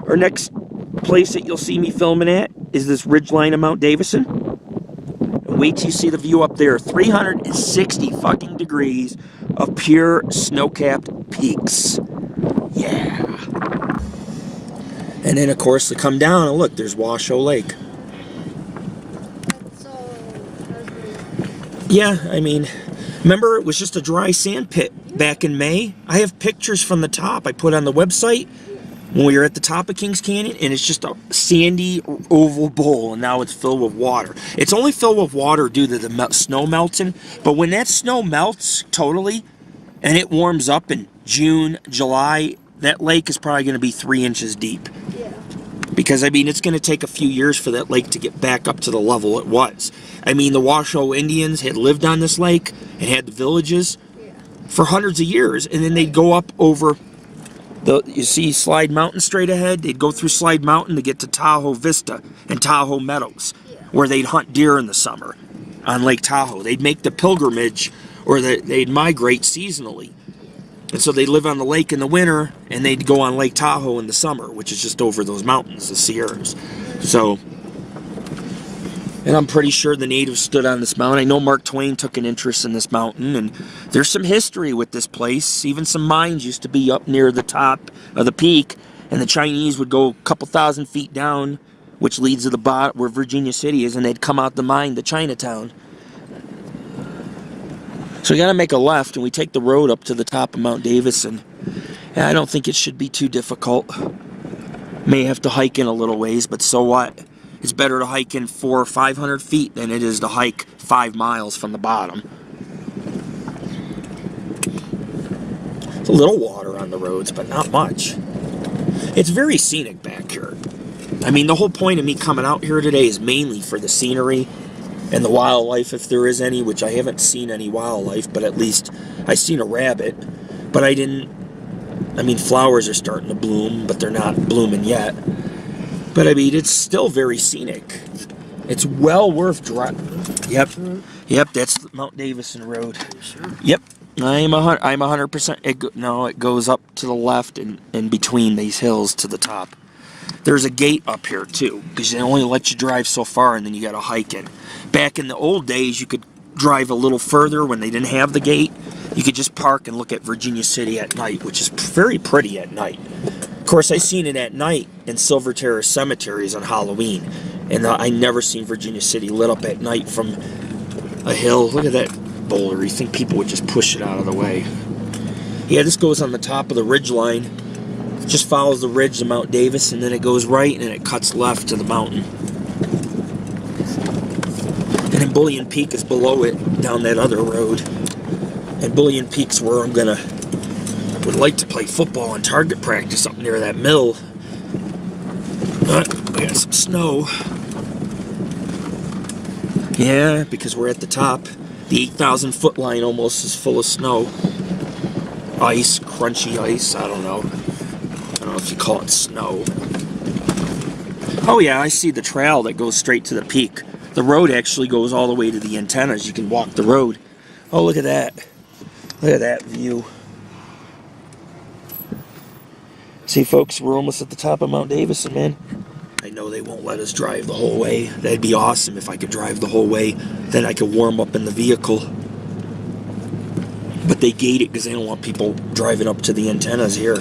Our next place that you'll see me filming at is this ridgeline of Mount Davidson. And wait till you see the view up there. 360 fucking degrees of pure snow-capped peaks. Yeah. And then, of course, to come down and look, there's Washoe Lake. Yeah, I mean, remember it was just a dry sand pit back in May? I have pictures from the top I put on the website when we were at the top of Kings Canyon, and it's just a sandy oval bowl, and now it's filled with water. It's only filled with water due to the snow melting, but when that snow melts totally, and it warms up in June, July, that lake is probably going to be 3 inches deep. Yeah. Because, I mean, it's going to take a few years for that lake to get back up to the level it was. I mean, the Washoe Indians had lived on this lake and had the villages for hundreds of years, and then they'd go up over you see Slide Mountain straight ahead. They'd go through Slide Mountain to get to Tahoe Vista and Tahoe Meadows, where they'd hunt deer in the summer on Lake Tahoe. They'd make the pilgrimage, or they'd migrate seasonally. And so they'd live on the lake in the winter, and they'd go on Lake Tahoe in the summer, which is just over those mountains, the Sierras. So, and I'm pretty sure the natives stood on this mountain. I know Mark Twain took an interest in this mountain, and there's some history with this place. Even some mines used to be up near the top of the peak, and the Chinese would go a couple thousand feet down, which leads to the bottom where Virginia City is, and they'd come out the mine to Chinatown. So we got to make a left, and we take the road up to the top of Mount Davidson. And I don't think it should be too difficult. May have to hike in a little ways, but so what? It's better to hike in 400 or 500 feet than it is to hike 5 miles from the bottom. There's a little water on the roads, but not much. It's very scenic back here. I mean, the whole point of me coming out here today is mainly for the scenery and the wildlife, if there is any, which I haven't seen any wildlife, but at least I seen a rabbit. But I mean, flowers are starting to bloom, but they're not blooming yet. But I mean, it's still very scenic. It's well worth driving. Yep, that's Mount Davidson Road. Sure. Yep, I'm 100%. No, it goes up to the left and in between these hills to the top. There's a gate up here too, because they only let you drive so far, and then you got to hike in. Back in the old days, you could drive a little further when they didn't have the gate. You could just park and look at Virginia City at night, which is very pretty at night. Of course, I seen it at night in Silver Terrace cemeteries on Halloween, and I never seen Virginia City lit up at night from a hill. Look at that boulder. You think people would just push it out of the way. Yeah, this goes on the top of the ridge line. It just follows the ridge to Mount Davis, and then it goes right, and then it cuts left to the mountain. And then Bullion Peak is below it, down that other road. And Bullion Peak's where would like to play football and target practice up near that mill. But we got some snow. Yeah, because we're at the top. The 8,000 foot line almost is full of snow. Ice, crunchy ice, I don't know. I don't know if you call it snow. Oh yeah, I see the trail that goes straight to the peak. The road actually goes all the way to the antennas. You can walk the road. Oh, look at that. Look at that view. See, folks, we're almost at the top of Mount Davidson, man. I know they won't let us drive the whole way. That'd be awesome if I could drive the whole way. Then I could warm up in the vehicle. But they gate it because they don't want people driving up to the antennas here.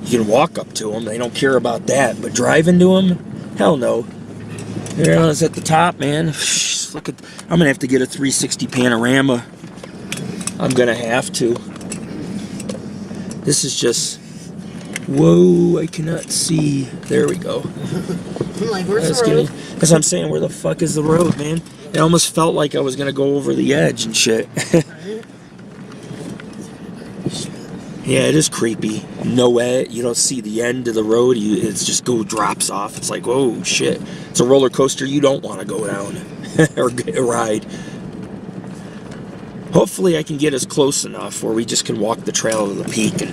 You can walk up to them. They don't care about that. But driving to them? Hell no. There, it's at the top, man. Look at. I'm gonna have to get a 360 panorama. I'm gonna have to. This is just. Whoa! I cannot see. There we go. Like, where's the road? Because I'm saying, where the fuck is the road, man? It almost felt like I was gonna go over the edge and shit. Yeah, it is creepy. No way, you don't see the end of the road. It's just drops off. It's like, whoa, shit. It's a roller coaster you don't want to go down or ride. Hopefully I can get us close enough where we just can walk the trail to the peak and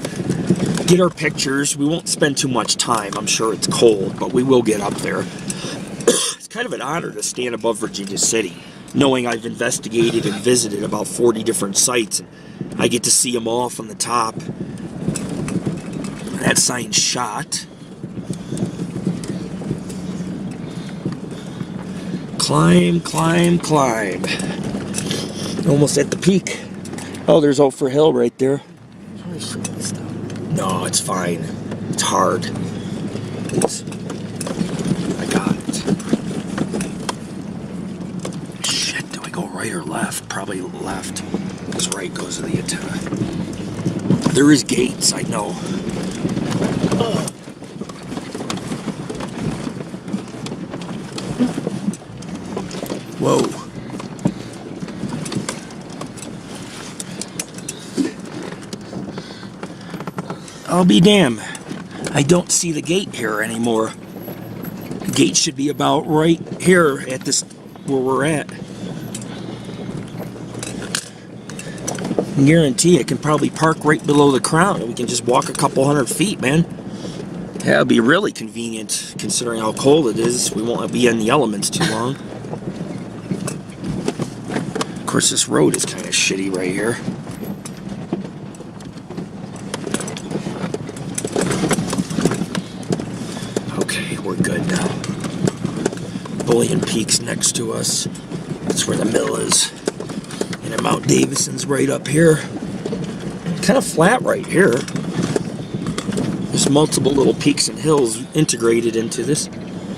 get our pictures. We won't spend too much time. I'm sure it's cold, but we will get up there. It's kind of an honor to stand above Virginia City, knowing I've investigated and visited about 40 different sites. And I get to see them all from the top. That sign's shot. Climb, climb, climb. Almost at the peak. Oh, there's Ophir Hill right there. Holy shit, this stuff. No, it's fine. It's hard. I got it. Shit, do we go right or left? Probably left. Because right goes to the antenna. There is gates, I know. Whoa. I'll be damned. I don't see the gate here anymore. The gate should be about right here at this, where we're at. I guarantee I can probably park right below the crown and we can just walk a couple hundred feet, man. That'd be really convenient considering how cold it is. We won't be in the elements too long. Of course, this road is kind of shitty right here. Okay, we're good now. Bullion Peak's next to us. That's where the mill is. And Mount Davidson's right up here. Kind of flat right here. There's multiple little peaks and hills integrated into this.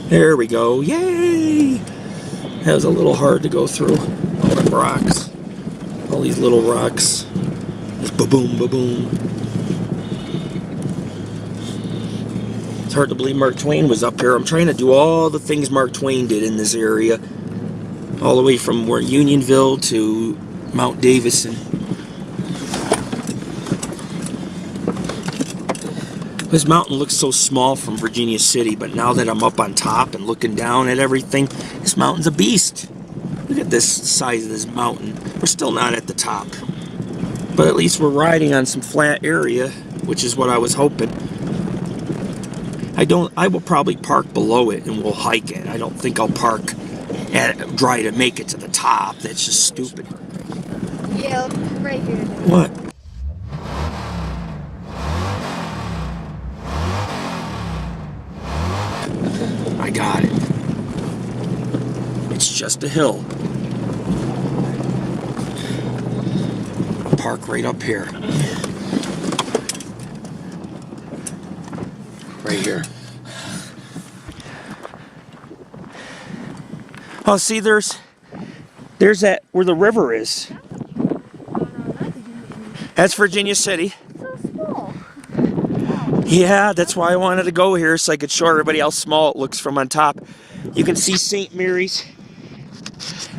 There we go. Yay! That was a little hard to go through. All them rocks. All these little rocks. Just ba-boom, ba-boom. It's hard to believe Mark Twain was up here. I'm trying to do all the things Mark Twain did in this area. All the way from where Unionville to Mount Davidson. This mountain looks so small from Virginia City, but now that I'm up on top and looking down at everything, this mountain's a beast. Look at this size of this mountain. We're still not at the top, but at least we're riding on some flat area, which is what I was hoping. I will probably park below it and we'll hike it. I don't think I'll park and try to make it to the top. That's just stupid. Yeah, right here. What? I got it. It's just a hill. I'll park right up here. Right here. Oh, see, there's that where the river is. That's Virginia City. So small. Yeah, that's why I wanted to go here, so I could show everybody how small it looks from on top. You can see St. Mary's.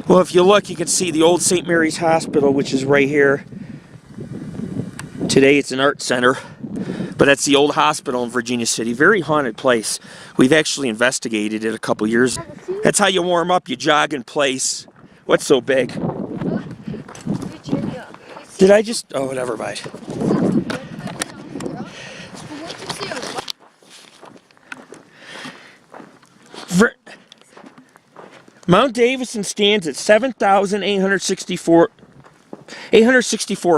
Well, if you look, you can see the old St. Mary's Hospital, which is right here. Today it's an art center, but that's the old hospital in Virginia City. Very haunted place. We've actually investigated it a couple years. That's how you warm up. You jog in place. What's so big? Did I just... Oh, never mind. Mount Davidson stands at 7,864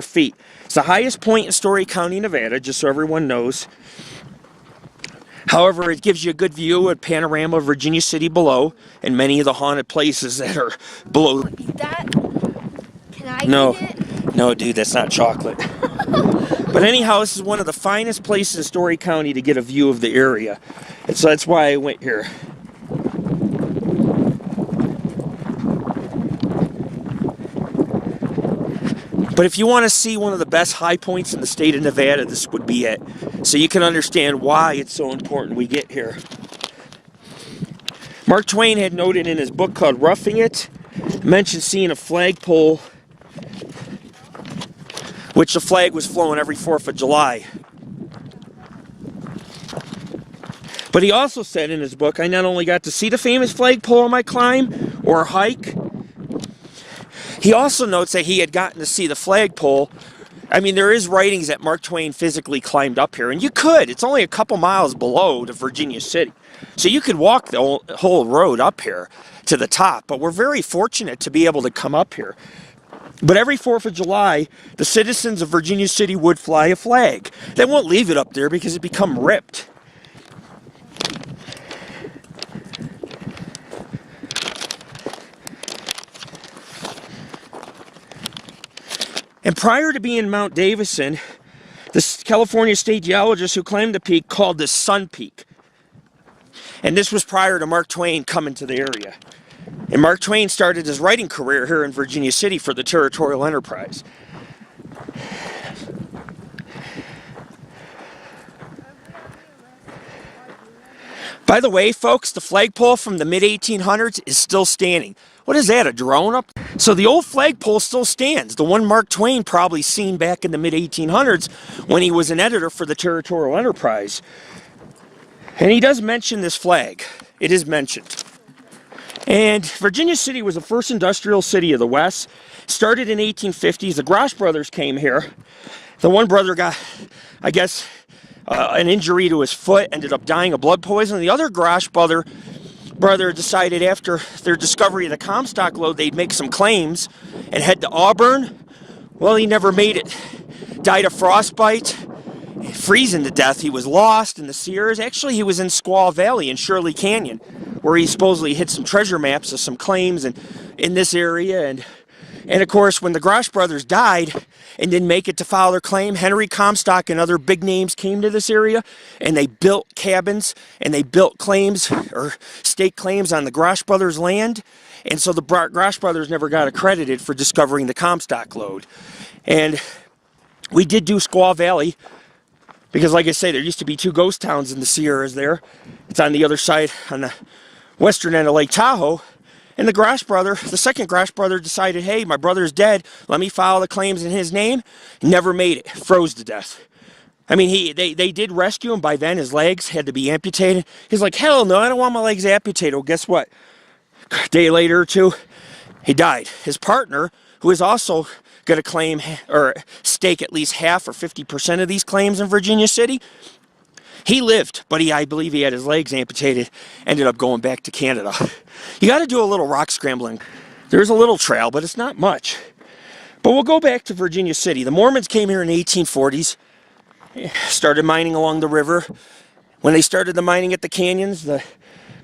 feet. It's the highest point in Story County, Nevada, just so everyone knows. However, it gives you a good view of panorama of Virginia City below and many of the haunted places that are below. Eat that? Can I No. eat it? No, dude, that's not chocolate. But anyhow, this is one of the finest places in Story County to get a view of the area. And so that's why I went here. But if you want to see one of the best high points in the state of Nevada, this would be it. So you can understand why it's so important we get here. Mark Twain had noted in his book called Roughing It, mentioned seeing a flagpole, which the flag was flown every 4th of July. But he also said in his book, I not only got to see the famous flagpole on my climb or hike, he also notes that he had gotten to see the flagpole. I mean, there is writings that Mark Twain physically climbed up here, and you could. It's only a couple miles below to Virginia City. So you could walk the whole road up here to the top, but we're very fortunate to be able to come up here. But every 4th of July, the citizens of Virginia City would fly a flag. They won't leave it up there because it become ripped. And prior to being Mount Davidson, the California state geologist who claimed the peak called this Sun Peak. And this was prior to Mark Twain coming to the area. And Mark Twain started his writing career here in Virginia City for the Territorial Enterprise. By the way, folks, the flagpole from the mid-1800s is still standing. What is that, a drone up? So the old flagpole still stands. The one Mark Twain probably seen back in the mid-1800s when he was an editor for the Territorial Enterprise. And he does mention this flag. It is mentioned. And Virginia City was the first industrial city of the West. Started in 1850s. The Grosh brothers came here. The one brother got, I guess, an injury to his foot, ended up dying of blood poisoning. The other Grosh brother decided after their discovery of the Comstock Lode they'd make some claims and head to Auburn. Well, he never made it. Died of frostbite, freezing to death. He was lost in the Sierras. Actually, he was in Washoe Valley in Shirley Canyon, where he supposedly hit some treasure maps of some claims in this area. And of course, when the Grosh brothers died and didn't make it to file their claim, Henry Comstock and other big names came to this area, and they built cabins, and they built claims, or stake claims on the Grosh brothers' land. And so the Grosh brothers never got accredited for discovering the Comstock Lode. And we did do Washoe Valley, because like I say, there used to be two ghost towns in the Sierras there. It's on the other side, on the western end of Lake Tahoe. And the Grosh brother, the second Grosh brother, decided, hey, my brother's dead. Let me file the claims in his name. Never made it. Froze to death. I mean, they did rescue him. By then, his legs had to be amputated. He's like, hell no, I don't want my legs amputated. Well, guess what? A day later or two, he died. His partner, who is also going to claim or stake at least half or 50% of these claims in Virginia City, he lived, but I believe he had his legs amputated, ended up going back to Canada. You got to do a little rock scrambling. There's a little trail, but it's not much. But we'll go back to Virginia City. The Mormons came here in the 1840s, started mining along the river. When they started the mining at the canyons, the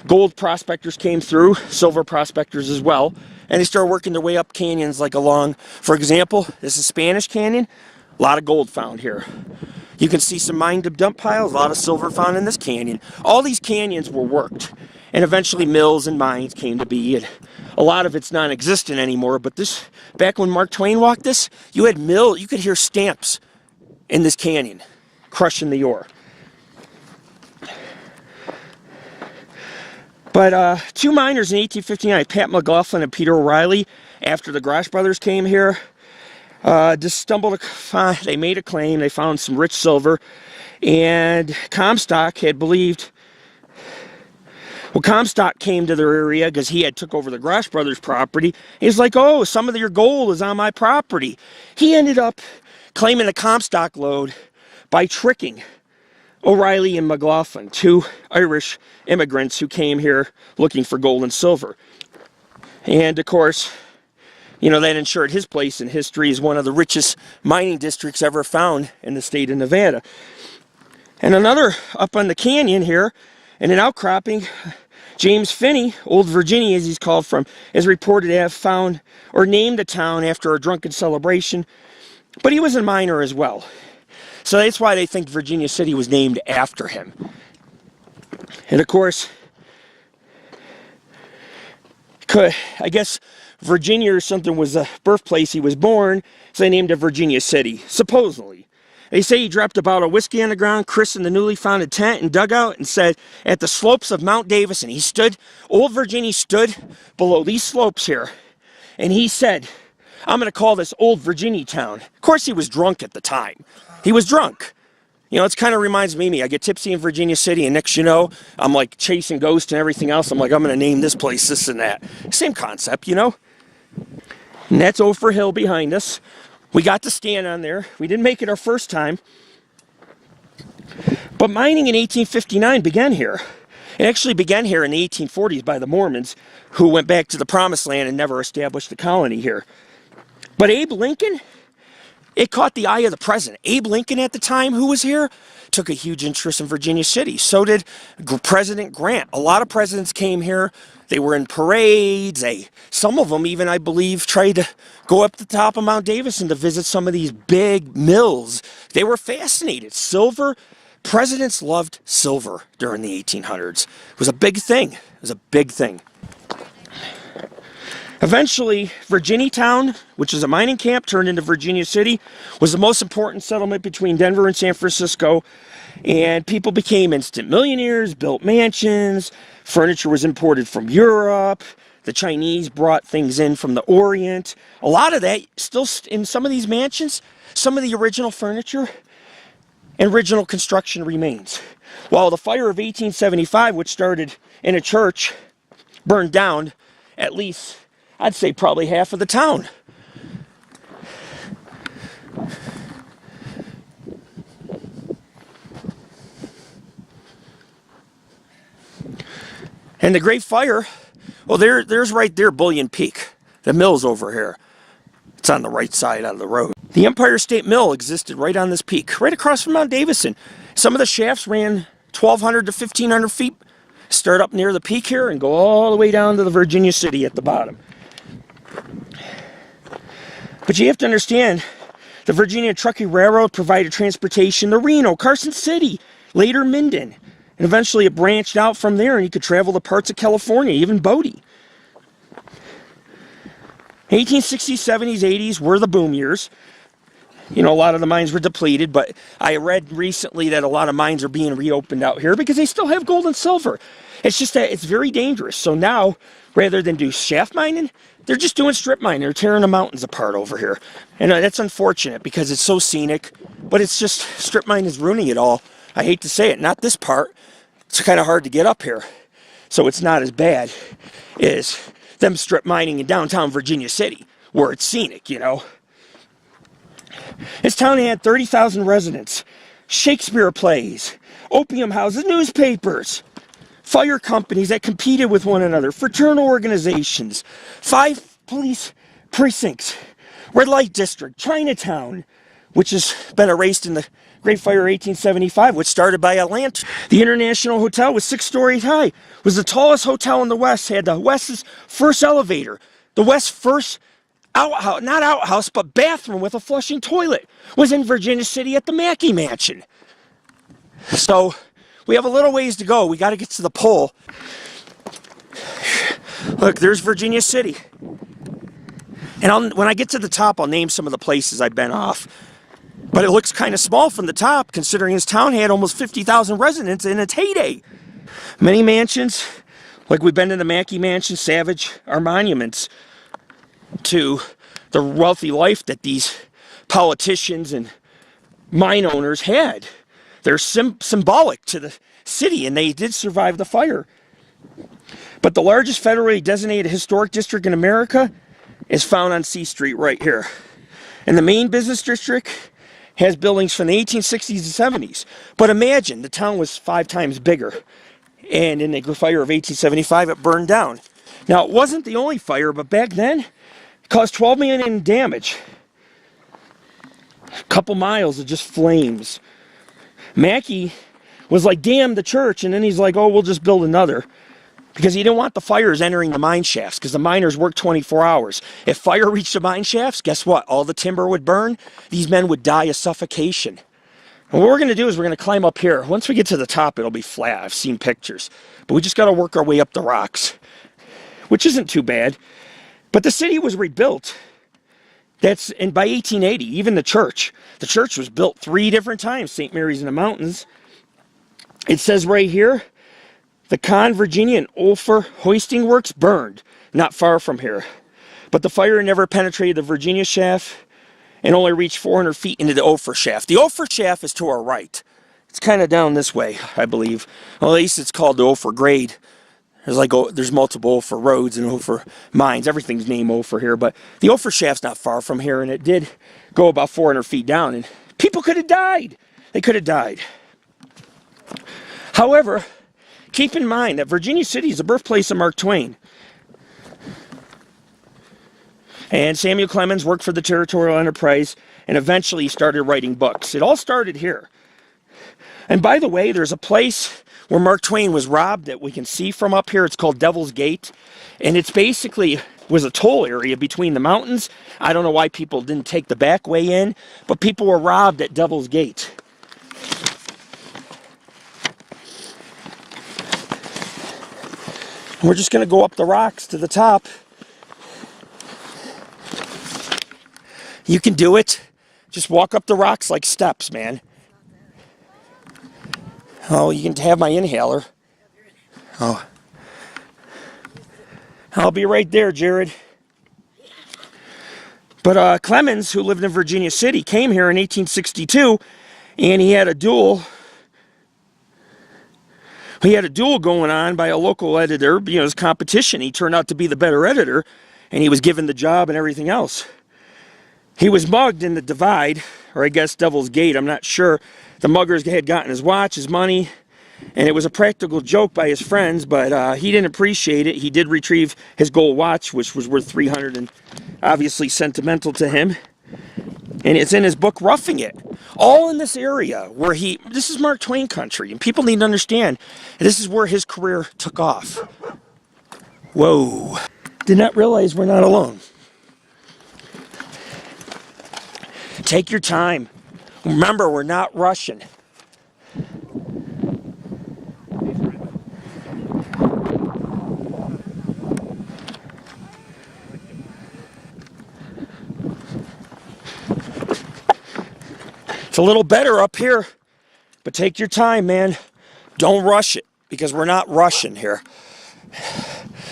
gold prospectors came through, silver prospectors as well, and they started working their way up canyons like along, for example, this is Spanish Canyon, a lot of gold found here. You can see some mined dump piles, a lot of silver found in this canyon. All these canyons were worked, and eventually mills and mines came to be. And a lot of it's non-existent anymore, but this, back when Mark Twain walked this, you could hear stamps in this canyon, crushing the ore. But two miners in 1859, Pat McLaughlin and Peter O'Reilly, after the Grosh brothers came here, just stumbled upon, they made a claim, they found some rich silver, and Comstock had believed, well, Comstock came to their area because he had took over the Grosh brothers' property. He's like, oh, some of your gold is on my property. He ended up claiming the Comstock Lode by tricking O'Reilly and McLaughlin, two Irish immigrants who came here looking for gold and silver. And of course, you know, that ensured his place in history as one of the richest mining districts ever found in the state of Nevada. And another up on the canyon here, in an outcropping, James Finney, Old Virginia as he's called from, is reported to have found or named the town after a drunken celebration, but he was a miner as well. So that's why they think Virginia City was named after him. And of course, I guess Virginia or something was the birthplace he was born, so they named it Virginia City, supposedly. They say he dropped a bottle of whiskey on the ground, christened the newly founded tent and dugout, and said, at the slopes of Mount Davidson, Old Virginia stood below these slopes here, and he said, I'm going to call this Old Virginia town. Of course, he was drunk at the time. He was drunk. You know, it kind of reminds me, I get tipsy in Virginia City, and next you know, I'm like chasing ghosts and everything else. I'm like, I'm going to name this place this and that. Same concept, you know? And that's Ophir Hill behind us. We got to stand on there. We didn't make it our first time. But mining in 1859 began here. It actually began here in the 1840s by the Mormons, who went back to the Promised Land and never established a colony here. But Abe Lincoln, It caught the eye of the president. Abe Lincoln at the time, who was here, took a huge interest in Virginia City. So did President Grant. A lot of presidents came here. They were in parades. Some of them even, I believe, tried to go up the top of Mount Davidson to visit some of these big mills. They were fascinated. Silver, presidents loved silver during the 1800s. It was a big thing. It was a big thing. Eventually, Virginia Town, which is a mining camp turned into Virginia City, was the most important settlement between Denver and San Francisco. And people became instant millionaires, built mansions, furniture was imported from Europe, the Chinese brought things in from the Orient. A lot of that, still in some of these mansions, some of the original furniture and original construction remains. While the fire of 1875, which started in a church, burned down at least, I'd say probably half of the town. And the Great Fire, well, there's right there Bullion Peak. The mill's over here. It's on the right side of the road. The Empire State Mill existed right on this peak, right across from Mount Davidson. Some of the shafts ran 1,200 to 1,500 feet, start up near the peak here and go all the way down to the Virginia City at the bottom. But you have to understand, the Virginia Truckee Railroad provided transportation to Reno, Carson City, later Minden. And eventually it branched out from there and you could travel to parts of California, even Bodie. 1860s, 70s, 80s were the boom years. You know, a lot of the mines were depleted, but I read recently that a lot of mines are being reopened out here because they still have gold and silver. It's just that it's very dangerous. So now, rather than do shaft mining, they're just doing strip mining. They're tearing the mountains apart over here. And that's unfortunate because it's so scenic, but it's just, strip mining is ruining it all. I hate to say it, not this part. It's kind of hard to get up here. So it's not as bad as them strip mining in downtown Virginia City, where it's scenic, you know. This town had 30,000 residents, Shakespeare plays, opium houses, newspapers, fire companies that competed with one another, fraternal organizations, 5 police precincts, red light district, Chinatown, which has been erased in the Great Fire of 1875, which started by a lantern. The International Hotel was 6 stories high, was the tallest hotel in the West, had the West's first elevator, the West's first outhouse, not outhouse, but bathroom with a flushing toilet, was in Virginia City at the Mackey Mansion. So we have a little ways to go. We got to get to the pole. Look, there's Virginia City. And when I get to the top, I'll name some of the places I've been off. But it looks kind of small from the top, considering this town had almost 50,000 residents in its heyday. Many mansions, like we've been in the Mackey Mansion, Savage, are monuments to the wealthy life that these politicians and mine owners had. They're symbolic to the city, and they did survive the fire. But the largest federally designated historic district in America is found on C Street right here. And the main business district has buildings from the 1860s and 70s. But imagine, the town was 5 times bigger. And in the fire of 1875, it burned down. Now, it wasn't the only fire, but back then, it caused $12 million in damage. A couple miles of just flames. Mackey was like, damn the church. And then he's like, oh, we'll just build another. Because he didn't want the fires entering the mine shafts, because the miners worked 24 hours. If fire reached the mine shafts, guess what? All the timber would burn. These men would die of suffocation. And what we're going to do is we're going to climb up here. Once we get to the top, it'll be flat. I've seen pictures. But we just got to work our way up the rocks, which isn't too bad. But the city was rebuilt. And by 1880, even the church. The church was built 3 different times, St. Mary's in the Mountains. It says right here, the Con, Virginia, and Ophir hoisting works burned, not far from here. But the fire never penetrated the Virginia shaft and only reached 400 feet into the Ophir shaft. The Ophir shaft is to our right. It's kind of down this way, I believe. Well, at least it's called the Ophir grade. There's multiple Ophir roads and Ophir mines. Everything's named Ophir here, but the Ophir shaft's not far from here, and it did go about 400 feet down, and people could have died. They could have died. However, keep in mind that Virginia City is the birthplace of Mark Twain. And Samuel Clemens worked for the Territorial Enterprise and eventually he started writing books. It all started here. And by the way, there's a place where Mark Twain was robbed that we can see from up here. It's called Devil's Gate, and it's basically was a toll area between the mountains. I don't know why people didn't take the back way in, but people were robbed at Devil's Gate. We're just going to go up the rocks to the top. You can do it. Just walk up the rocks like steps, man. Oh, you can have my inhaler. Oh. I'll be right there, Jared. But Clemens, who lived in Virginia City, came here in 1862, and he had a duel. He had a duel going on by a local editor, you know, his competition. He turned out to be the better editor, and he was given the job and everything else. He was mugged in the Divide, or I guess Devil's Gate, I'm not sure. The muggers had gotten his watch, his money, and it was a practical joke by his friends, but he didn't appreciate it. He did retrieve his gold watch, which was worth $300 and obviously sentimental to him. And it's in his book, Roughing It. All in this area where this is Mark Twain country, and people need to understand this is where his career took off. Whoa. Did not realize we're not alone. Take your time. Remember, we're not rushing. It's a little better up here, but take your time, man. Don't rush it, because we're not rushing here.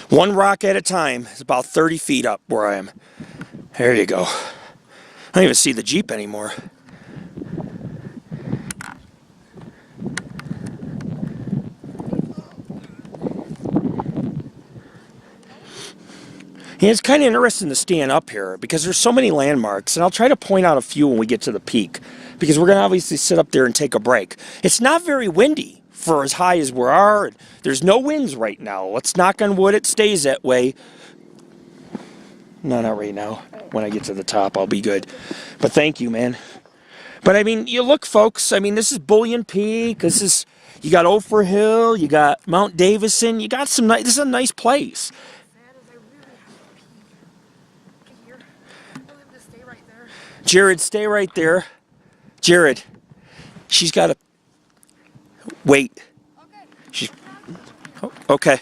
One rock at a time. It's about 30 feet up where I am. There you go. I don't even see the Jeep anymore. And it's kind of interesting to stand up here because there's so many landmarks, and I'll try to point out a few when we get to the peak, because we're going to obviously sit up there and take a break. It's not very windy for as high as we are. There's no winds right now. Let's knock on wood it stays that way. No, not right now. When I get to the top, I'll be good. But thank you, man. But I mean, you look, folks, I mean, this is Bullion Peak. You got Ophir Hill, you got Mount Davidson, you got some nice, this is a nice place. Jared, stay right there. Jared, she's got to wait. Okay.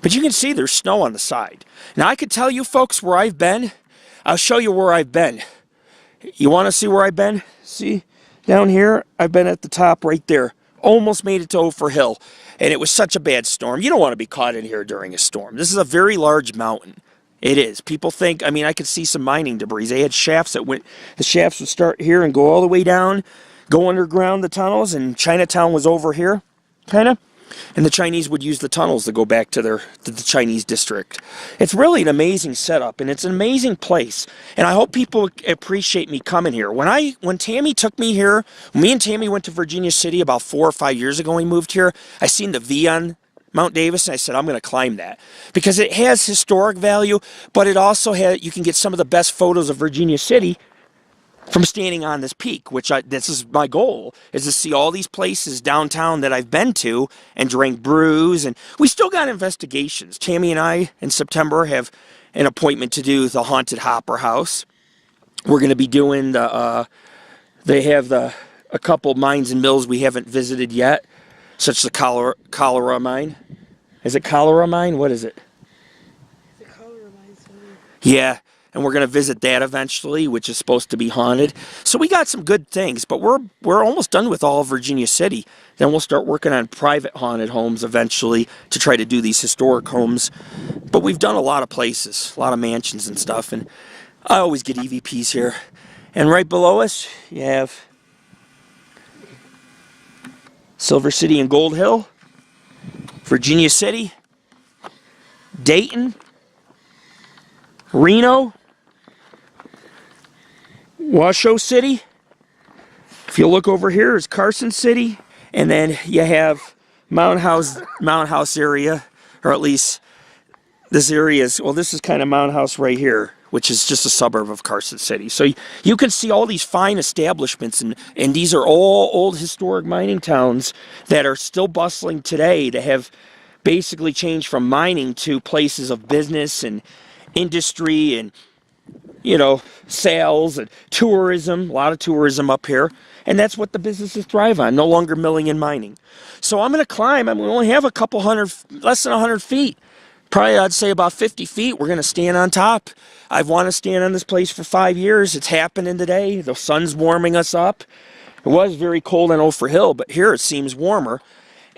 But you can see there's snow on the side. Now, I could tell you folks where I've been. I'll show you where I've been. You want to see where I've been? See, down here, I've been at the top right there. Almost made it to Ophir Hill. And it was such a bad storm. You don't want to be caught in here during a storm. This is a very large mountain. It is. People think, I mean, I could see some mining debris. They had shafts that went, the shafts would start here and go all the way down, go underground the tunnels, and Chinatown was over here, kind of. And the Chinese would use the tunnels to go back to the Chinese district. It's really an amazing setup, and it's an amazing place. And I hope people appreciate me coming here. When Tammy took me here, me and Tammy went to Virginia City about 4 or 5 years ago when we moved here, I seen the V on Mount Davidson. I said, I'm going to climb that because it has historic value, but it also has, you can get some of the best photos of Virginia City from standing on this peak, which this is my goal, is to see all these places downtown that I've been to and drank brews. And we still got investigations. Tammy and I in September have an appointment to do the Haunted Hopper House. We're going to be doing they have a couple mines and mills we haven't visited yet, such as the cholera mine. Is it cholera mine? What is it? It's a cholera mine. Yeah, and we're going to visit that eventually, which is supposed to be haunted. So we got some good things, but we're almost done with all of Virginia City. Then we'll start working on private haunted homes eventually to try to do these historic homes. But we've done a lot of places, a lot of mansions and stuff, and I always get EVPs here. And right below us, you have Silver City and Gold Hill, Virginia City, Dayton, Reno, Washoe City. If you look over here, is Carson City, and then you have Mount House area, or at least this area is, well, this is kind of Mount House right here, which is just a suburb of Carson City. So you can see all these fine establishments, and these are all old historic mining towns that are still bustling today, that have basically changed from mining to places of business and industry and, you know, sales and tourism. A lot of tourism up here. And that's what the businesses thrive on, no longer milling and mining. So I'm going to climb. We only have a couple hundred, less than 100 feet. Probably, I'd say about 50 feet. We're going to stand on top. I've wanted to stand on this place for 5 years. It's happening today. The sun's warming us up. It was very cold on Ophir Hill, but here it seems warmer.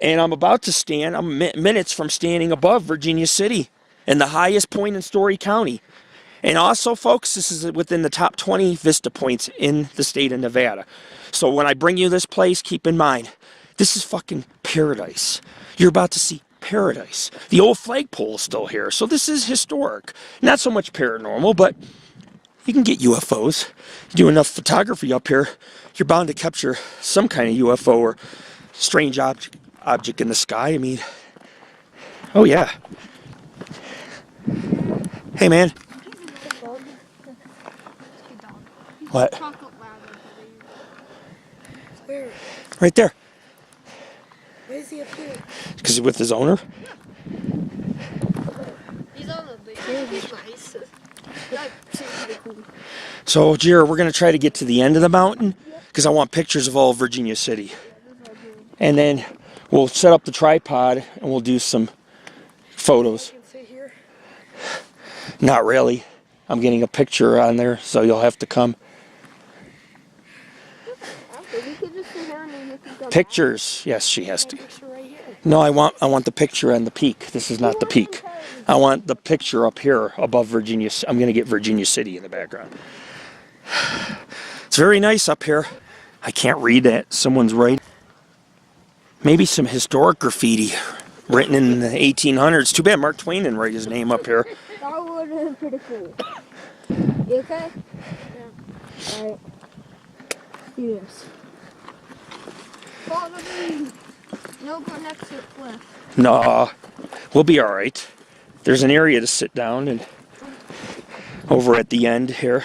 And I'm about to stand. I'm minutes from standing above Virginia City and the highest point in Story County. And also, folks, this is within the top 20 vista points in the state of Nevada. So when I bring you this place, keep in mind, this is fucking paradise. You're about to see paradise. The old flagpole is still here, so this is historic. Not so much paranormal, but you can get UFOs. You do enough photography up here, you're bound to capture some kind of UFO or strange object in the sky. I mean, oh yeah. Hey man. What? Where? Right there. Why is he up here? Because he's with his owner. He's on the big. He's nice. So, Jared, we're going to try to get to the end of the mountain because I want pictures of all of Virginia City. And then we'll set up the tripod and we'll do some photos. I can sit here. Not really. I'm getting a picture on there, so you'll have to come. Pictures. Yes, she has to. No, I want the picture on the peak. This is not the peak. I want the picture up here above Virginia. I'm going to get Virginia City in the background. It's very nice up here. I can't read that. Someone's writing. Maybe some historic graffiti written in the 1800s. Too bad Mark Twain didn't write his name up here. That would have been pretty cool. You okay? Yeah. Alright. Do this. Follow me. No, go next to the cliff. No, we'll be all right. There's an area to sit down and over at the end here.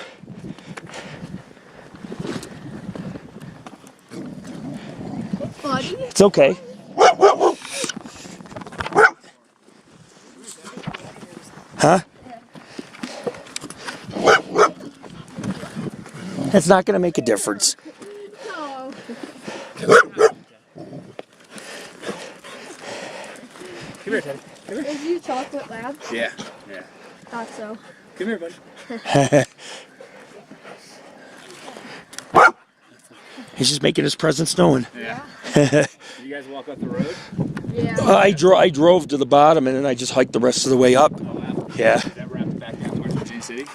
Buddy? It's okay. Huh? That's not going to make a difference. No. Come here, Teddy. Is you chocolate lab? Yeah. Thought so. Come here, buddy. He's just making his presence known. Yeah. Did you guys walk up the road? Yeah. I drove to the bottom and then I just hiked the rest of the way up. Oh, wow. Yeah. That wraps back down towards Virginia City?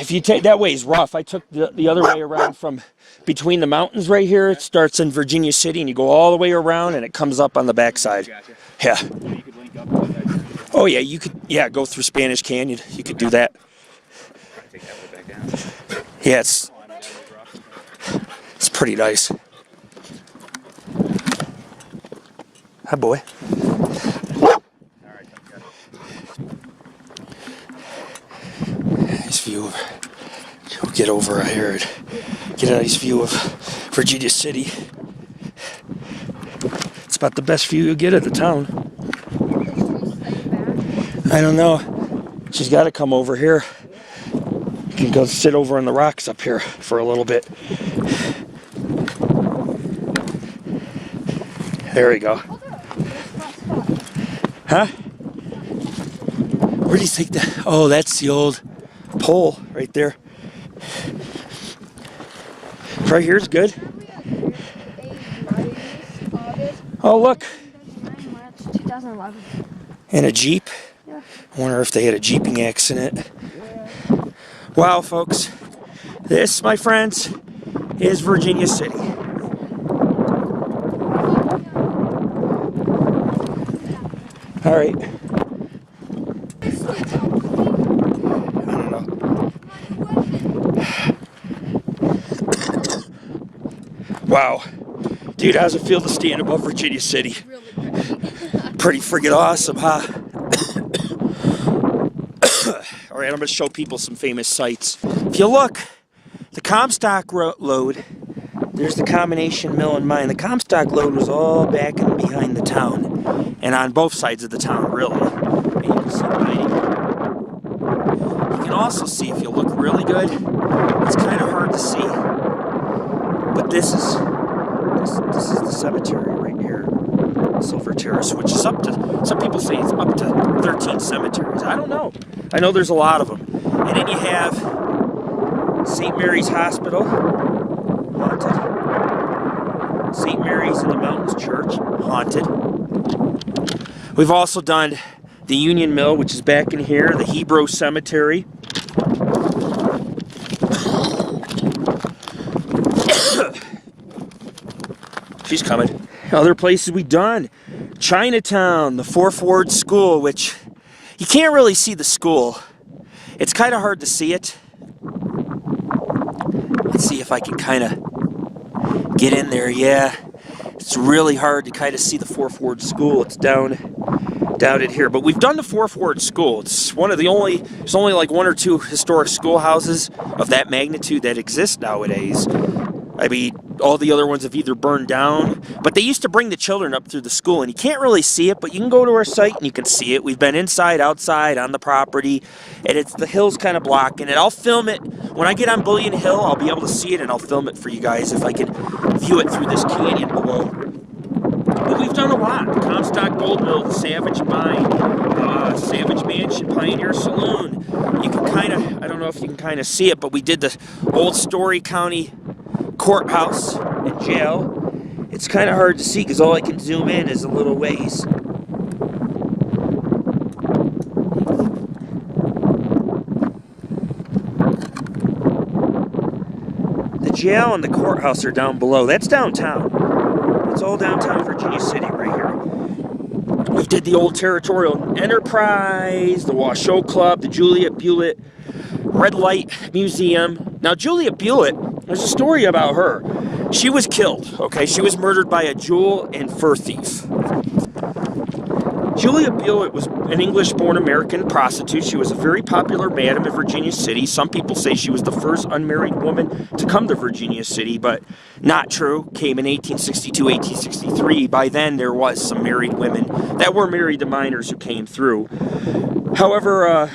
If you take that way is rough. I took the other way around from between the mountains right here. It starts in Virginia City and you go all the way around and it comes up on the backside. Gotcha. Yeah. So you could link up with that. Oh yeah, you could go through Spanish Canyon. You could do that. Take that way back down. Yeah, it's pretty nice. Hi boy. All right. Nice view of, we'll get over here and get a nice view of Virginia City. It's about the best view you'll get of the town. I don't know. She's got to come over here. You can go sit over on the rocks up here for a little bit. There we go. Huh? Where do you think that? Oh, that's the old pole right there. Right here's good. Oh, look. 2011. And a Jeep. Yeah. I wonder if they had a jeeping accident. Wow, folks. This, my friends, is Virginia City. All right. I don't know. Wow. Dude, how's it feel to stand above Virginia City? Pretty friggin' awesome, huh? Or I'm going to show people some famous sites. If you look, the Comstock Lode, there's the combination mill and mine. The Comstock Lode was all back and behind the town, and on both sides of the town, really. And you can see the mining. You can also see, if you look really good, it's kind of hard to see, but this is the cemetery right here, Silver Terrace, which is up to, some people say it's up to 13 cemeteries. I don't know. I know there's a lot of them. And then you have St. Mary's Hospital, haunted. St. Mary's in the Mountains Church, haunted. We've also done the Union Mill, which is back in here, the Hebrew Cemetery. She's coming. Other places we've done. Chinatown, the Fourth Ward School, which you can't really see the school. It's kind of hard to see it. Let's see if I can kind of get in there. Yeah, it's really hard to kind of see the Fourth Ward School. It's down in here. But we've done the Fourth Ward School. It's one of the only, there's only like 1 or 2 historic schoolhouses of that magnitude that exist nowadays. I mean, all the other ones have either burned down, but they used to bring the children up through the school, and you can't really see it, but you can go to our site and you can see it. We've been inside, outside, on the property, and it's the hill's kind of blocking it. I'll film it. When I get on Bullion Hill, I'll be able to see it, and I'll film it for you guys if I can view it through this canyon below. But we've done a lot. The Comstock Gold Mill, the Savage Mine, Savage Mansion, Pioneer Saloon. You can kind of, I don't know if you can kind of see it, but we did the old Story County courthouse and jail. It's kind of hard to see because all I can zoom in is a little ways. The jail and the courthouse are down below. That's downtown. It's all downtown Virginia City right here. We did the old Territorial Enterprise, the Washoe Club, the Juliet Bullitt Red Light Museum. Now, Juliet Bullitt, there's a story about her. She was killed, okay? She was murdered by a jewel and fur thief. Juliet Bullitt was an English-born American prostitute. She was a very popular madam in Virginia City. Some people say she was the first unmarried woman to come to Virginia City, but not true. Came in 1862, 1863. By then, there was some married women that were married to miners who came through. However,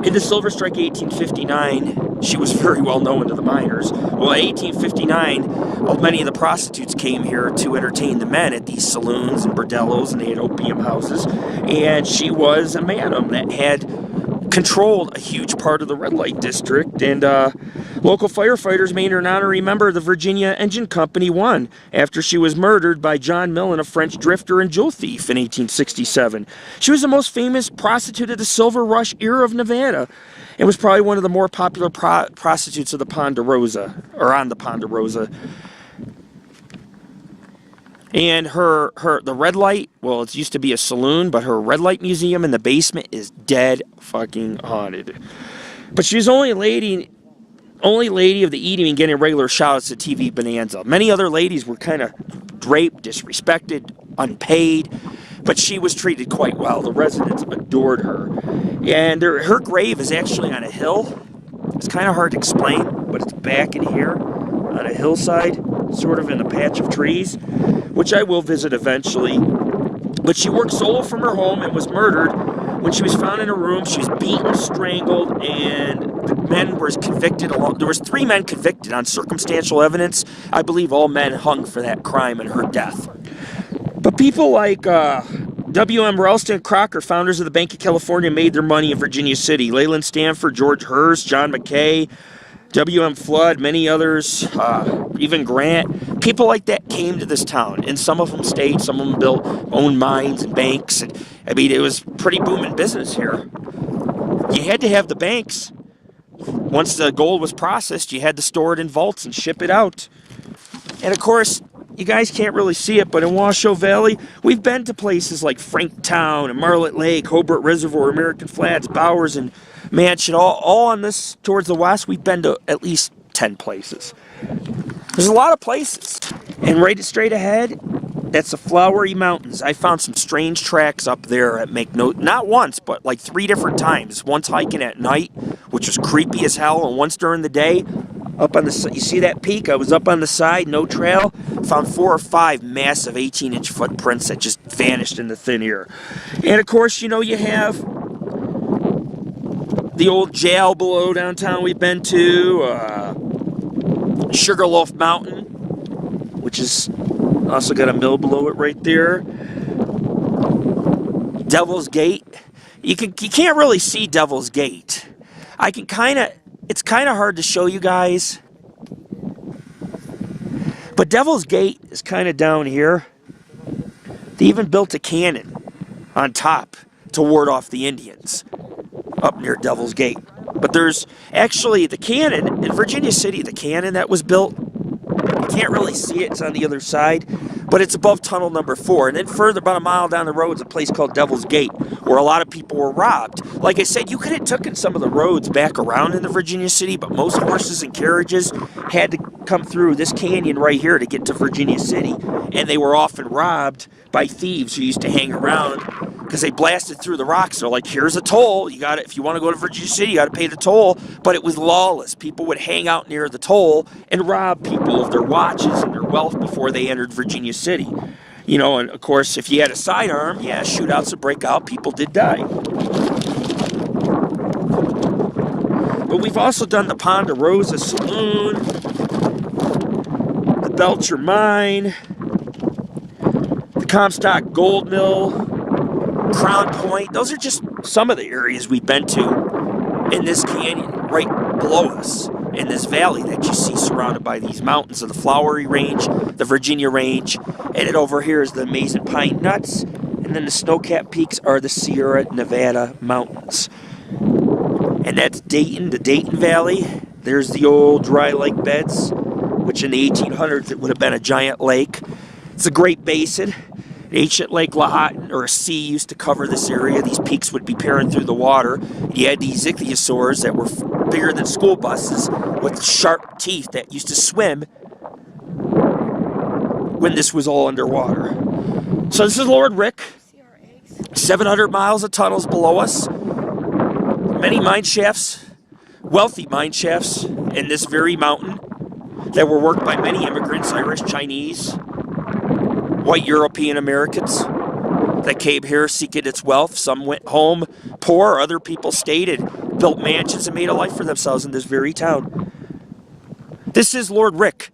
in the Silver Strike 1859, she was very well known to the miners. Well, in 1859, many of the prostitutes came here to entertain the men at these saloons and bordellos, and they had opium houses. And she was a madam that had controlled a huge part of the red light district, and local firefighters made her an honorary member of the Virginia Engine Company 1 after she was murdered by John Millen, a French drifter and jewel thief, in 1867. She was the most famous prostitute of the Silver Rush era of Nevada, and was probably one of the more popular prostitutes of the Ponderosa, or on the Ponderosa. And the red light, well, it used to be a saloon, but her red light museum in the basement is dead fucking haunted. But she was only lady of the evening getting regular shout-outs at TV Bonanza. Many other ladies were kind of draped, disrespected, unpaid, but she was treated quite well. The residents adored her. And her grave is actually on a hill. It's kind of hard to explain, but it's back in here on a hillside, sort of in a patch of trees, which I will visit eventually. But she worked solo from her home and was murdered. When she was found in her room, she was beaten, strangled, and the men were convicted. There was 3 men convicted on circumstantial evidence. I believe all men hung for that crime and her death. But people like W.M. Ralston Crocker, founders of the Bank of California, made their money in Virginia City. Leland Stanford, George Hearst, John McKay, W.M. Flood, many others, even Grant. People like that came to this town, and some of them stayed, some of them owned mines and banks. And, I mean, it was pretty booming business here. You had to have the banks. Once the gold was processed, you had to store it in vaults and ship it out. And, of course, you guys can't really see it, but in Washoe Valley, we've been to places like Franktown and Marlet Lake, Hobart Reservoir, American Flats, Bowers, and Mansion, all on this towards the west. We've been to at least 10 places. There's a lot of places. And right straight ahead That's the Flowery Mountains. I found some strange tracks up there that make not once, but like 3 different times. Once hiking at night, which was creepy as hell, and once during the day. Up on the, you see that peak? I was up on the side, no trail. Found 4 or 5 massive 18-inch footprints that just vanished into thin air. And of course, you know, you have the old jail below downtown we've been to. Sugarloaf Mountain, which is also got a mill below it right there. Devil's Gate. You can't really see Devil's Gate. It's kind of hard to show you guys. But Devil's Gate is kind of down here. They even built a cannon on top to ward off the Indians up near Devil's Gate. But there's actually the cannon in Virginia City, the cannon that was built. You can't really see it, it's on the other side, but it's above tunnel number 4. And then further, about a mile down the road, is a place called Devil's Gate, where a lot of people were robbed. Like I said, you could have taken some of the roads back around into Virginia City, but most horses and carriages had to come through this canyon right here to get to Virginia City. And they were often robbed by thieves who used to hang around because they blasted through the rocks. They're like, here's a toll. You got it. If you want to go to Virginia City, you got to pay the toll. But it was lawless. People would hang out near the toll and rob people of their watches and their wealth before they entered Virginia City. You know, and of course, if you had a sidearm, yeah, shootouts would break out. People did die. But we've also done the Ponderosa Saloon, the Belcher Mine, the Comstock Gold Mill, Crown Point. Those are just some of the areas we've been to in this canyon right below us, in this valley that you see surrounded by these mountains of the Flowery Range, the Virginia Range, and then over here is the amazing Pine Nuts, and then the snow-capped peaks are the Sierra Nevada Mountains. And that's Dayton, the Dayton Valley. There's the old dry lake beds, which in the 1800s it would have been a giant lake. It's a Great Basin. Ancient Lake Lahontan, or a sea, used to cover this area. These peaks would be peering through the water. You had these ichthyosaurs that were bigger than school buses with sharp teeth that used to swim when this was all underwater. So this is Lord Rick. 700 miles of tunnels below us. Many mine shafts, wealthy mine shafts in this very mountain that were worked by many immigrants, Irish, Chinese, white European Americans that came here seeking its wealth. Some went home poor, other people stayed and built mansions and made a life for themselves in this very town. This is Lord Rick.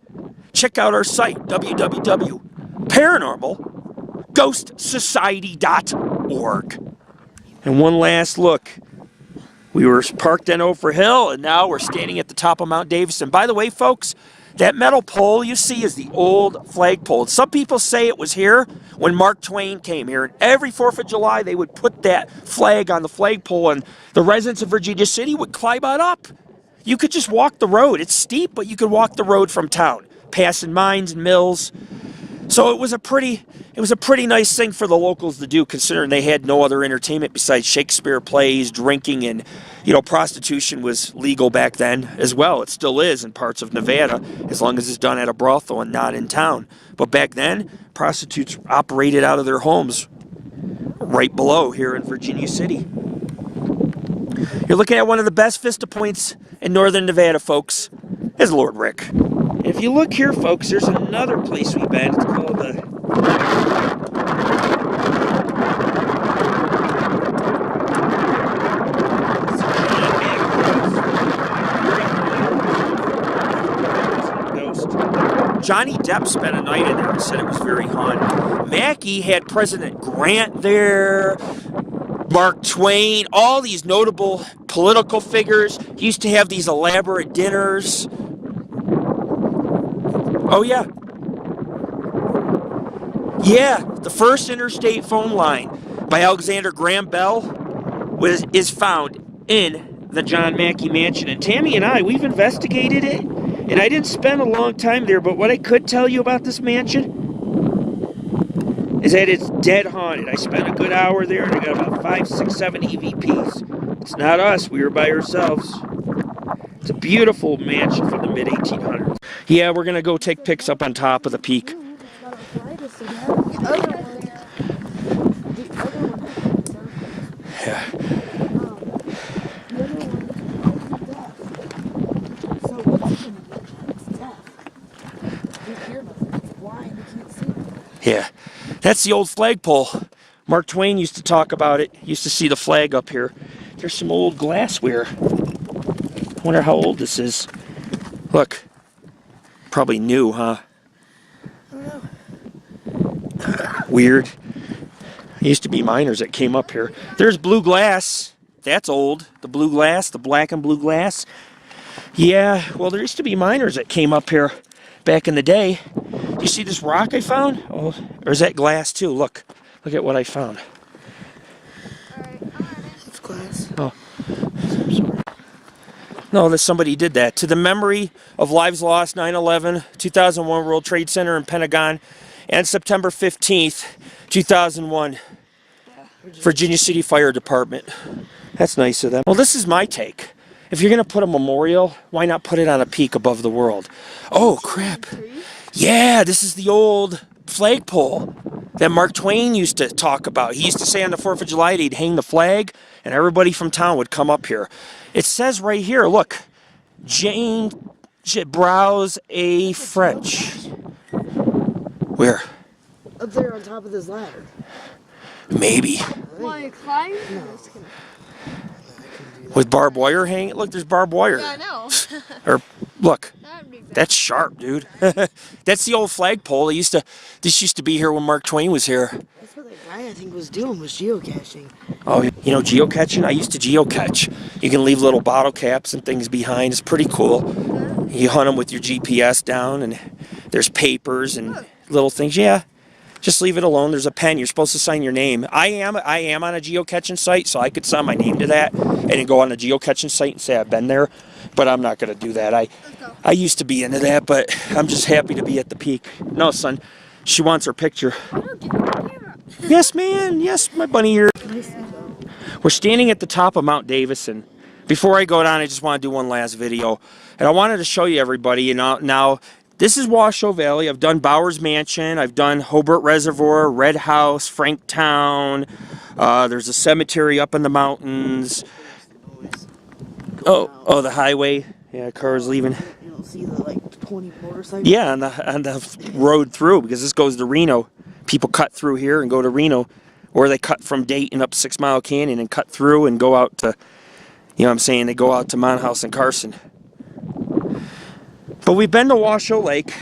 Check out our site, www.paranormalghostsociety.org. And one last look. We were parked in Ophir Hill, and now we're standing at the top of Mount Davidson. By the way, folks, that metal pole you see is the old flagpole. Some people say it was here when Mark Twain came here. And every 4th of July, they would put that flag on the flagpole, and the residents of Virginia City would climb on up. You could just walk the road. It's steep, but you could walk the road from town, passing mines and mills. So it was a pretty nice thing for the locals to do, considering they had no other entertainment besides Shakespeare plays, drinking, and, you know, prostitution was legal back then as well. It still is in parts of Nevada, as long as it's done at a brothel and not in town. But back then, prostitutes operated out of their homes right below here in Virginia City. You're looking at one of the best vista points in northern Nevada, folks. Is Lord Rick. If you look here, folks, there's another place we've been. It's called the Johnny Depp spent a night in there and said it was very haunted. Mackey had President Grant there, Mark Twain, all these notable political figures. He used to have these elaborate dinners. Oh, yeah. Yeah, the first interstate phone line by Alexander Graham Bell is found in the John Mackey Mansion. And Tammy and I, we've investigated it, and I didn't spend a long time there, but what I could tell you about this mansion is that it's dead haunted. I spent a good hour there, and I got about 5, 6, 7 EVPs. It's not us. We were by ourselves. It's a beautiful mansion from the mid-1800s. Yeah, we're going to go take pics up on top of the peak. Yeah, that's the old flagpole. Mark Twain used to talk about it. Used to see the flag up here. There's some old glassware. I wonder how old this is. Look, probably new, huh? I don't know. Weird. Used to be miners that came up here. There's blue glass. That's old. The blue glass, the black and blue glass. Yeah, well, there used to be miners that came up here back in the day. Do you see this rock I found? Oh, or is that glass too? Look at what I found. Alright, I'm on it. It's glass. Oh, no, that somebody did that. To the memory of lives lost, 9/11, 2001 World Trade Center and Pentagon, and September 15th, 2001, Virginia City Fire Department. That's nice of them. Well, this is my take. If you're going to put a memorial, why not put it on a peak above the world? Oh, crap. Yeah, this is the old flagpole that Mark Twain used to talk about. He used to say on the 4th of July he'd hang the flag and everybody from town would come up here. It says right here, look, Jane Browse a French. Where? Up there on top of this ladder. Maybe. Want to climb? No. With barbed wire hanging? Look, there's barbed wire. Yeah, I know. Or, look. That'd be bad. That's sharp, dude. That's the old flagpole. This used to be here when Mark Twain was here. That's what that guy I think was doing, was geocaching. Oh, you know geocaching? I used to geocache. You can leave little bottle caps and things behind. It's pretty cool. You hunt them with your GPS down, and there's papers and little things. Yeah, just leave it alone. There's a pen. You're supposed to sign your name. I am on a geocaching site, so I could sign my name to that and then go on a geocaching site and say I've been there. But I'm not going to do that. I used to be into that, but I'm just happy to be at the peak. No, son. She wants her picture. Yes, man. Yes, my bunny ear. We're standing at the top of Mount Davidson. Before I go down, I just want to do one last video. And I wanted to show you everybody. Now, this is Washoe Valley. I've done Bowers Mansion. I've done Hobart Reservoir, Red House, Franktown. There's a cemetery up in the mountains. Oh, the highway. Yeah, cars leaving. You don't see the, like, 20 motorcycles? Yeah, on the road through, because this goes to Reno. People cut through here and go to Reno. Or they cut from Dayton up 6 Mile Canyon and cut through and go out to, you know what I'm saying, they go out to Mount House and Carson. But we've been to Washoe Lake,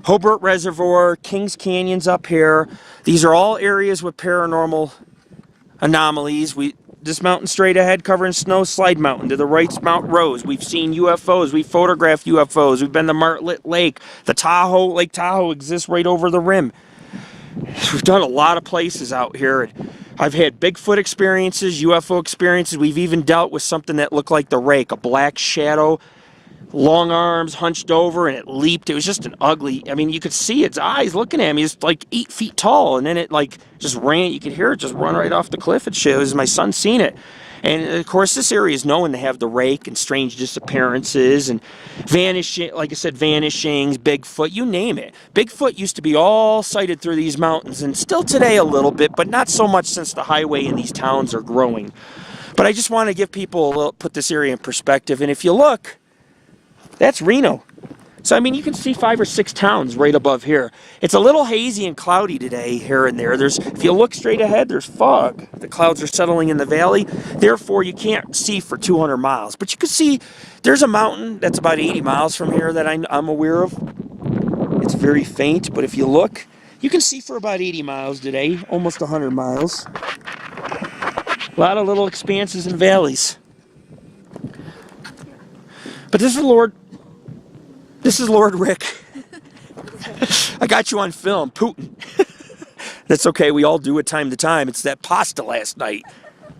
Hobart Reservoir, Kings Canyon's up here. These are all areas with paranormal anomalies. This mountain straight ahead covering snow, Slide Mountain. To the right's Mount Rose. We've seen UFOs. We've photographed UFOs. We've been to Martlet Lake. The Tahoe, Lake Tahoe exists right over the rim. We've done a lot of places out here. I've had Bigfoot experiences, UFO experiences. We've even dealt with something that looked like the rake, a black shadow, long arms, hunched over, and it leaped. It was just an ugly, I mean, you could see its eyes looking at me. It's like 8 feet tall, and then it like just ran. You could hear it just run right off the cliff. It shows my son seen it. And of course, this area is known to have the rake and strange disappearances and vanishing, like I said, vanishings, Bigfoot, you name it. Bigfoot used to be all sighted through these mountains, and still today a little bit, but not so much since the highway in these towns are growing. But I just want to give people a little, put this area in perspective. And if you look, that's Reno. So, I mean, you can see 5 or 6 towns right above here. It's a little hazy and cloudy today here and there. If you look straight ahead, there's fog. The clouds are settling in the valley. Therefore, you can't see for 200 miles. But you can see there's a mountain that's about 80 miles from here that I'm aware of. It's very faint, but if you look, you can see for about 80 miles today, almost 100 miles. A lot of little expanses and valleys. But this is Lord Rick. I got you on film, Putin. That's okay, we all do it time to time. It's that pasta last night.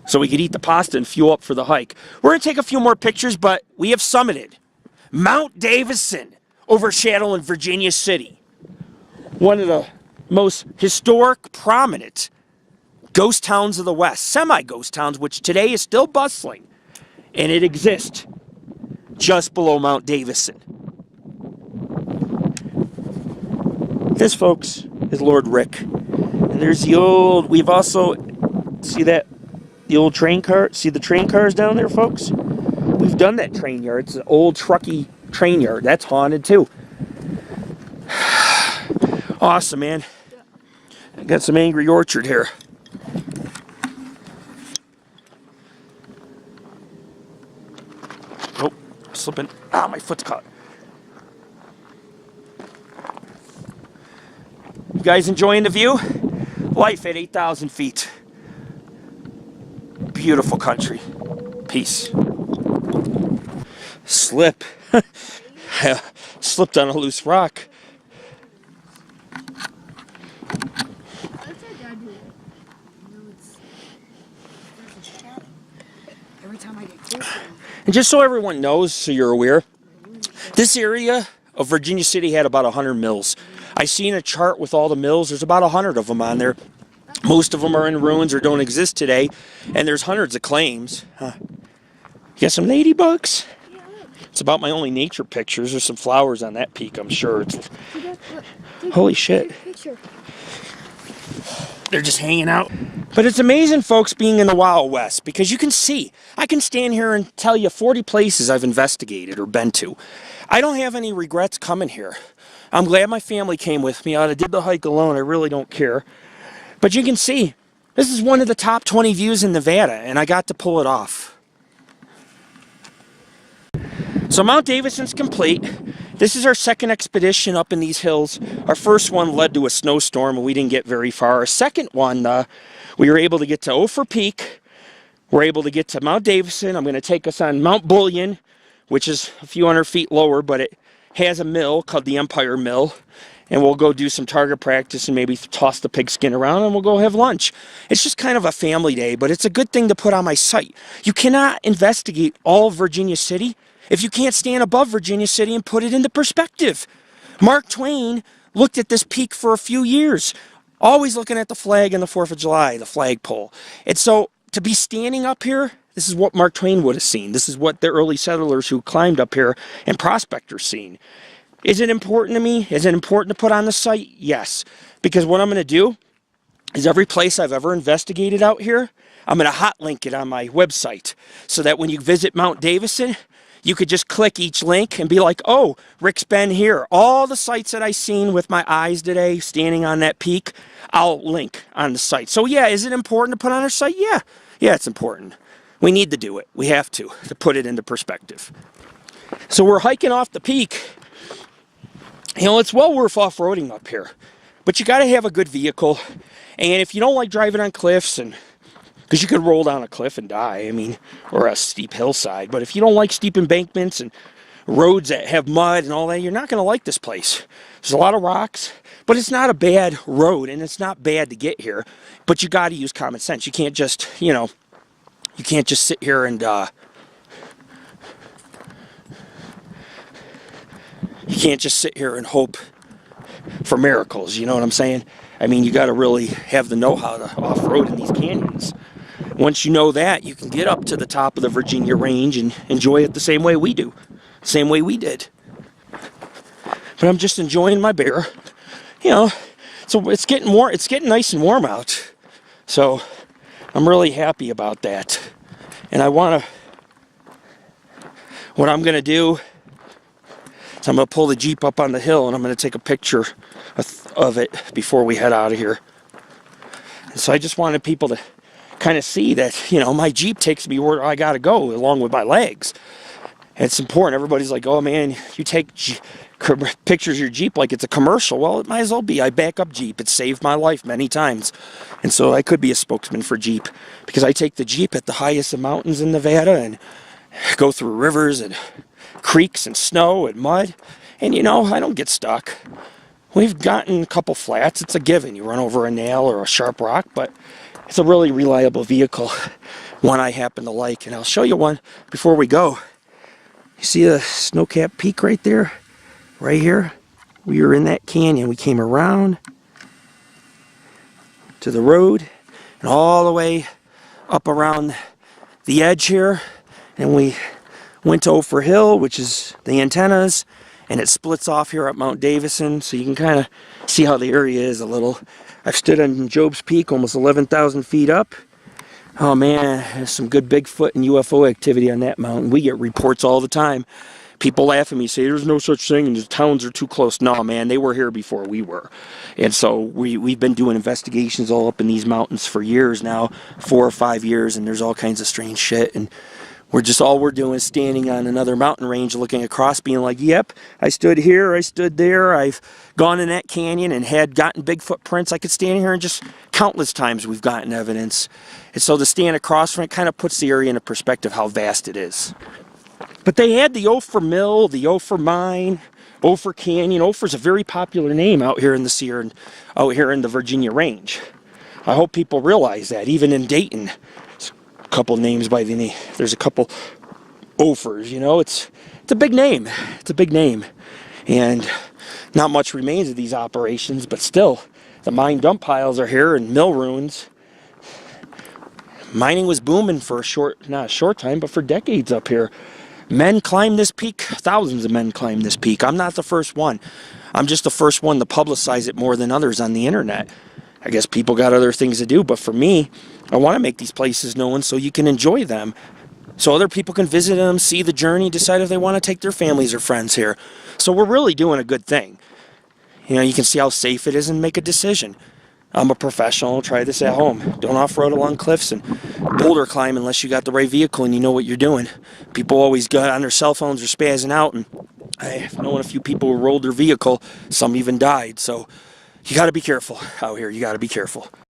So we could eat the pasta and fuel up for the hike. We're going to take a few more pictures, but we have summited Mount Davidson, overshadowing Virginia City. One of the most historic, prominent ghost towns of the West. Semi-ghost towns, which today is still bustling. And it exists just below Mount Davidson. This, folks, is Lord Rick. And there's the old, we've also, see that, the old train car? See the train cars down there, folks? We've done that train yard. It's an old trucky train yard. That's haunted, too. Awesome, man. I got some Angry Orchard here. Oh, slipping. Ah, my foot's caught. You guys enjoying the view? Life at 8,000 feet. Beautiful country. Peace. Slip. Slipped on a loose rock. Every time I get close. And just so everyone knows, so you're aware, this area of Virginia City had about 100 mills. I seen a chart with all the mills. There's about 100 of them on there. Most of them are in ruins or don't exist today. And there's hundreds of claims. Huh. You got some ladybugs? It's about my only nature pictures. There's some flowers on that peak, I'm sure. Holy shit. They're just hanging out. But it's amazing, folks, being in the Wild West, because you can see. I can stand here and tell you 40 places I've investigated or been to. I don't have any regrets coming here. I'm glad my family came with me. I did the hike alone. I really don't care. But you can see, this is one of the top 20 views in Nevada, and I got to pull it off. So Mount Davidson's complete. This is our second expedition up in these hills. Our first one led to a snowstorm, and we didn't get very far. Our second one, we were able to get to Ophir Peak. We're able to get to Mount Davidson. I'm going to take us on Mount Bullion, which is a few hundred feet lower, but it has a mill called the Empire Mill. And we'll go do some target practice and maybe toss the pigskin around, and we'll go have lunch. It's just kind of a family day, but it's a good thing to put on my site. You cannot investigate all of Virginia City if you can't stand above Virginia City and put it into perspective. Mark Twain looked at this peak for a few years, always looking at the flag and the 4th of July, the flagpole. And so to be standing up here, this is what Mark Twain would have seen. This is what the early settlers who climbed up here and prospectors seen. Is it important to me? Is it important to put on the site? Yes. Because what I'm going to do is every place I've ever investigated out here, I'm going to hot link it on my website so that when you visit Mount Davidson, you could just click each link and be like, oh, Rick's been here. All the sites that I seen with my eyes today, standing on that peak, I'll link on the site. So yeah, is it important to put on our site? Yeah. Yeah, it's important. We need to do it. We have to put it into perspective. So we're hiking off the peak. You know, it's well worth off-roading up here. But you got to have a good vehicle. And if you don't like driving on cliffs, and because you could roll down a cliff and die, I mean, or a steep hillside. But if you don't like steep embankments and roads that have mud and all that, you're not going to like this place. There's a lot of rocks, but it's not a bad road, and it's not bad to get here. But you got to use common sense. You can't just, you know, you can't just sit here and you can't just sit here and hope for miracles, you know what I'm saying? I mean, you got to really have the know-how to off-road in these canyons. Once you know that, you can get up to the top of the Virginia range and enjoy it the same way we do. Same way we did. But I'm just enjoying my beer. You know, so it's getting warm. It's getting nice and warm out. So I'm really happy about that. And I want to, what I'm going to do, so I'm going to pull the Jeep up on the hill, and I'm going to take a picture of it before we head out of here. And so I just wanted people to kind of see that, you know, my Jeep takes me where I got to go along with my legs. And it's important. Everybody's like, oh, man, you take pictures of your Jeep like it's a commercial. Well, it might as well be. I back up Jeep. It saved my life many times. And so I could be a spokesman for Jeep because I take the Jeep at the highest of mountains in Nevada and go through rivers and creeks and snow and mud, and you know, I don't get stuck. We've gotten a couple flats. It's a given. You run over a nail or a sharp rock, but it's a really reliable vehicle, one I happen to like. And I'll show you one before we go. You see the snow-capped peak right there? Right here? We were in that canyon. We came around to the road and all the way up around the edge here, and we went to Ophir Hill, which is the antennas, and it splits off here at Mount Davidson, so you can kind of see how the area is a little. I've stood on Job's Peak, almost 11,000 feet up. Oh man, there's some good Bigfoot and UFO activity on that mountain. We get reports all the time. People laugh at me, say there's no such thing and the towns are too close. No, man, they were here before we were. And so we've been doing investigations all up in these mountains for years now, 4 or 5 years, and there's all kinds of strange shit. And all we're doing is standing on another mountain range looking across being like, yep, I stood here, I stood there, I've gone in that canyon and had gotten big footprints. I could stand here and just countless times we've gotten evidence. And so to stand across from it kind of puts the area into perspective how vast it is. But they had the Ophir Mill, the Ophir Mine, Ophir Canyon. Ophir's a very popular name out here in the Sierra, out here in the Virginia Range. I hope people realize that. Even in Dayton, there's a couple names by the name. There's a couple Ophirs, you know. It's a big name. It's a big name. And not much remains of these operations, but still, the mine dump piles are here and mill ruins. Mining was booming for not a short time, but for decades up here. Men climb this peak. Thousands of men climb this peak. I'm not the first one. I'm just the first one to publicize it more than others on the internet. I guess people got other things to do, but for me, I want to make these places known so you can enjoy them. So other people can visit them, see the journey, decide if they want to take their families or friends here. So we're really doing a good thing. You know, you can see how safe it is and make a decision. I'm a professional. Try this at home. Don't off-road along cliffs and boulder climb unless you got the right vehicle and you know what you're doing. People always got on their cell phones or spazzing out, and I've known a few people who rolled their vehicle. Some even died. So you got to be careful out here. You got to be careful.